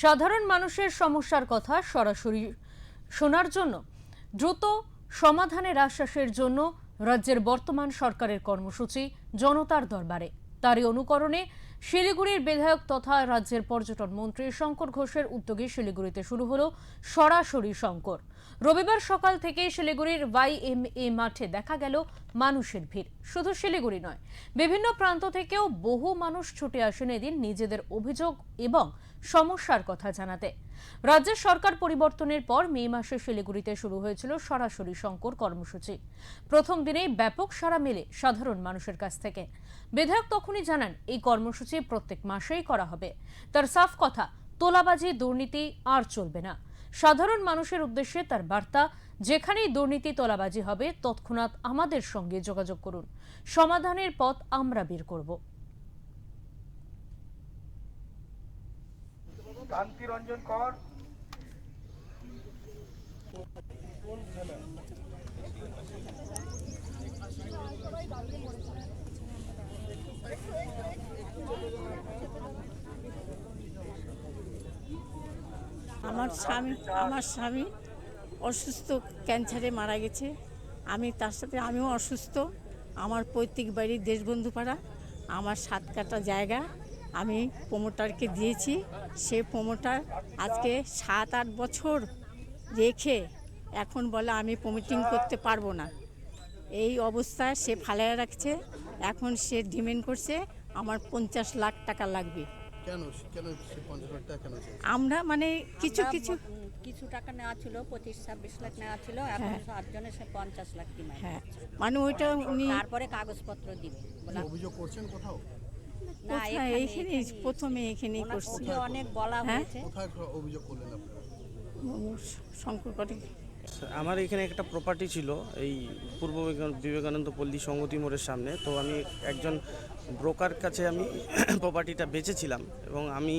সাধারণ মানুষের সমস্যার কথা সরাসরি শোনার জন্য দ্রুত সমাধানের আশ্বাসের জন্য রাজ্যের বর্তমান সরকারের কর্মসূচি জনতার দরবারে। তারই অনুকরণে শিলিগুড়ির বিধায়ক তথা রাজ্যের পর্যটন মন্ত্রী শঙ্কর ঘোষের উদ্যোগে শিলিগুড়িতে শুরু হলো সরাসরি শঙ্কর। রবিবার সকাল থেকেই শিলিগুড়ির YMA মাঠে দেখা গেল মানুষের ভিড়। শুধু শিলিগুড়ি নয়, বিভিন্ন প্রান্ত থেকেও বহু মানুষ ছুটে আসেন এদিন নিজেদের অভিযোগ এবং সমস্যার কথা জানাতে। রাজ্যের সরকার পরিবর্তনের পর মে মাসে শিলিগুড়িতে শুরু হয়েছিল সরাসরি শঙ্কর কর্মসূচি। প্রথম দিনেই ব্যাপক সাড়া মেলে সাধারণ মানুষের কাছ থেকে। বিধায়ক তখনই জানান এই কর্মসূচি প্রত্যেক মাসেই করা হবে। তার সাফ কথা, তোলাবাজি দুর্নীতি আর চলবে না। সাধারণ মানুষের উদ্দেশ্যে তার বার্তা, যেখানেই দুর্নীতি তোলাবাজি হবে তৎক্ষণাৎ আমাদের সঙ্গে যোগাযোগ করুন, সমাধানের পথ আমরা বের করব। কান্তিরঞ্জন কর আমার স্বামী অসুস্থ, ক্যান্সারে মারা গেছে। আমি তার সাথে আমিও অসুস্থ। আমার পৈতৃক বাড়ি দেশবন্ধু পাড়া, আমার 7 কাঠা জায়গা আমি প্রমোটারকে দিয়েছি। সে প্রমোটার আজকে 7-8 বছর রেখে এখন বলে আমি প্রমোটিং করতে পারবো না। এই অবস্থায় সে ফালাইয়া রাখছে। এখন সে ডিমান্ড করছে আমার 50 লাখ টাকা লাগবে। কেন সে 50 লাখ টাকা কেন চাইছে? আমরা মানে কিছু টাকা নেওয়া ছিল, 25-26 লাখ নেওয়া ছিল। এখন 7 জনে সে 50 লাখ ডিমান্ড। হ্যাঁ, মানে ওইটা উনি তারপরে কাগজপত্র দিবে। অভিযোগ করছেন কোথাও? না, এইখানে প্রথমে এখানেই করছি। অনেক বলা হয়েছে। কোথায় অভিযোগ করলেন আপনারা? শঙ্কর করে আমার এখানে একটা প্রপার্টি ছিল এই পূর্ব বিবেকানন্দ পল্লী সংগতি মোড়ের সামনে। তো আমি একজন ব্রোকার কাছে আমি প্রপার্টিটা বেচেছিলাম এবং আমি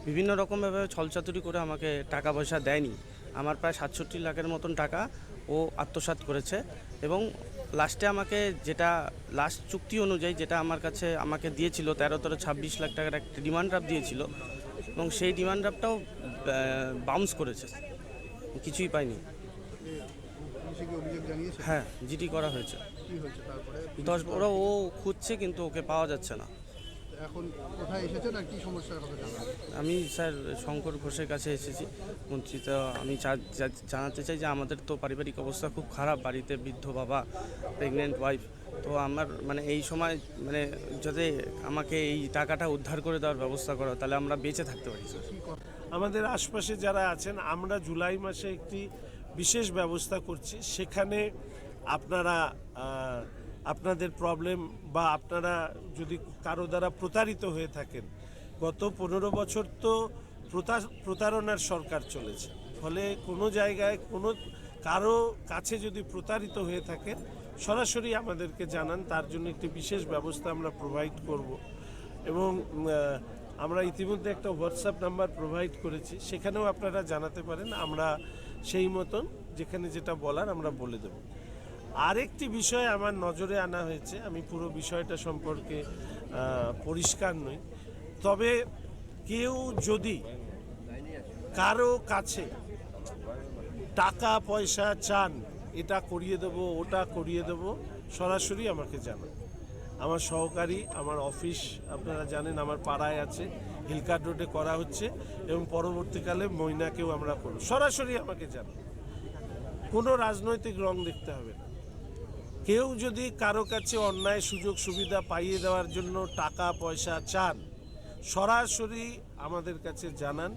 বিভিন্ন রকমভাবে ছলচাতুরি করে আমাকে টাকা পয়সা দেয়নি। আমার প্রায় 67 লাখের মতন টাকা ও আত্মসাৎ করেছে এবং লাস্টে আমাকে যেটা লাস্ট চুক্তি অনুযায়ী যেটা আমার কাছে আমাকে দিয়েছিল 13-26 লাখ টাকার একটা ডিমান্ড ড্রাফট দিয়েছিল এবং সেই ডিমান্ড ড্রাফটটাও বাউন্স করেছে, কিছুই পাইনি। হ্যাঁ, জিডি করা হয়েছে। 10 ও খুঁজছে কিন্তু ওকে পাওয়া যাচ্ছে না। এখন কোথায় এসেছেন আর কি সমস্যার কথা জানান? আমি স্যার শঙ্কর ঘোষের কাছে এসেছি মন্ত্রী। তো আমি জানাতে চাই যে আমাদের তো পারিবারিক অবস্থা খুব খারাপ, বাড়িতে বৃদ্ধ বাবা, প্রেগনেন্ট ওয়াইফ। তো আমার মানে এই সময় মানে যাতে আমাকে এই টাকাটা উদ্ধার করে দেওয়ার ব্যবস্থা করা, তাহলে আমরা বেঁচে থাকতে পারি স্যার। আমাদের আশপাশে যারা আছেন, আমরা জুলাই মাসে একটি বিশেষ ব্যবস্থা করছি। সেখানে আপনারা আপনাদের প্রবলেম বা আপনারা যদি কারো দ্বারা প্রতারিত হয়ে থাকেন, গত 15 বছর তো প্রতারণার সরকার চলেছে। ফলে কোনো জায়গায় কারো কাছে যদি প্রতারিত হয়ে থাকেন সরাসরি আমাদেরকে জানান, তার জন্য একটি বিশেষ ব্যবস্থা আমরা প্রোভাইড করব। এবং আমরা ইতিমধ্যে একটা হোয়াটসঅ্যাপ নাম্বার প্রোভাইড করেছি, সেখানেও আপনারা জানাতে পারেন। আমরা সেই মতন যেখানে যেটা বলার আমরা বলে দেব। আরেকটি বিষয় আমার নজরে আনা হয়েছে, আমি পুরো বিষয়টা সম্পর্কে পরিষ্কার নই, তবে কেউ যদি কারো কাছে টাকা পয়সা চান, এটা করিয়ে দেব ওটা করিয়ে দেব, সরাসরি আমাকে জানান। আমার সহকারী, আমার অফিস আপনারা জানেন আমার পাড়ায় আছে, হিলকার্ট রোডে করা হচ্ছে এবং পরবর্তীকালে ময়নাকেও আমরা করব। সরাসরি আমাকে জানান, কোনো রাজনৈতিক রং দেখতে হবে না। কেউ যদি কারো কাছে অন্যায় সুযোগ সুবিধা পাইয়ে দেওয়ার জন্য টাকা পয়সা চান, সরাসরি আমাদের কাছে জানান।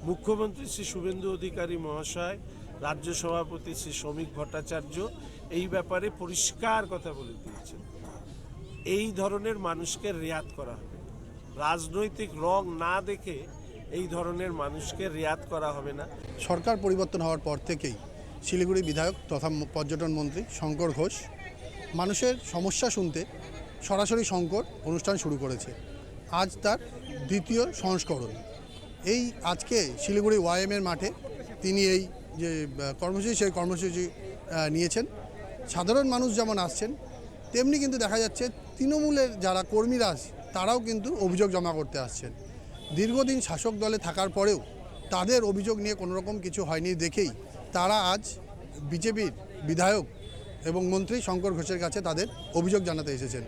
মুখ্যমন্ত্রী শ্রী শুভেন্দু অধিকারী মহাশয়, রাজ্য সভাপতি শ্রী শ্রমিক ভট্টাচার্য এই ব্যাপারে পরিষ্কার কথা বলে দিয়েছেন। এই ধরনের মানুষকে রেয়াত করা হবে, রাজনৈতিক রং না দেখে এই ধরনের মানুষকে রেয়াত করা হবে না। সরকার পরিবর্তন হওয়ার পর থেকেই শিলিগুড়ি বিধায়ক তথা পর্যটন মন্ত্রী শঙ্কর ঘোষ মানুষের সমস্যা শুনতে সরাসরি শঙ্কর অনুষ্ঠান শুরু করেছে। আজ তার দ্বিতীয় সংস্করণ। এই আজকে শিলিগুড়ি YMA মাঠে তিনি এই যে কর্মসূচি, সেই কর্মসূচি নিয়েছেন। সাধারণ মানুষ যেমন আসছেন, তেমনি কিন্তু দেখা যাচ্ছে তৃণমূলের যারা কর্মীরা তারাও কিন্তু অভিযোগ জমা করতে আসছেন। দীর্ঘদিন শাসক দলে থাকার পরেও তাদের অভিযোগ নিয়ে কোনো রকম কিছু হয়নি দেখেই তারা আজ বিজেপির বিধায়ক এবং মন্ত্রী শঙ্কর ঘোষের কাছে তাদের অভিযোগ জানাতে এসেছেন।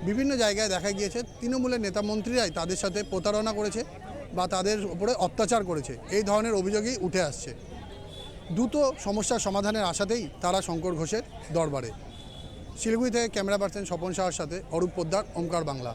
বিভিন্ন জায়গায় দেখা গিয়েছে তৃণমূলের নেতা মন্ত্রীরাই তাদের সাথে প্রতারণা করেছে বা তাদের উপরে অত্যাচার করেছে, এই ধরনের অভিযোগই উঠে আসছে। দ্রুত সমস্যার সমাধানের আশাতেই তারা শঙ্কর ঘোষের দরবারে। শিলিগুড়ি থেকে ক্যামেরা পার্সন স্বপন সাহার সাথে অরূপ পোদ্দার, ওমকার বাংলা।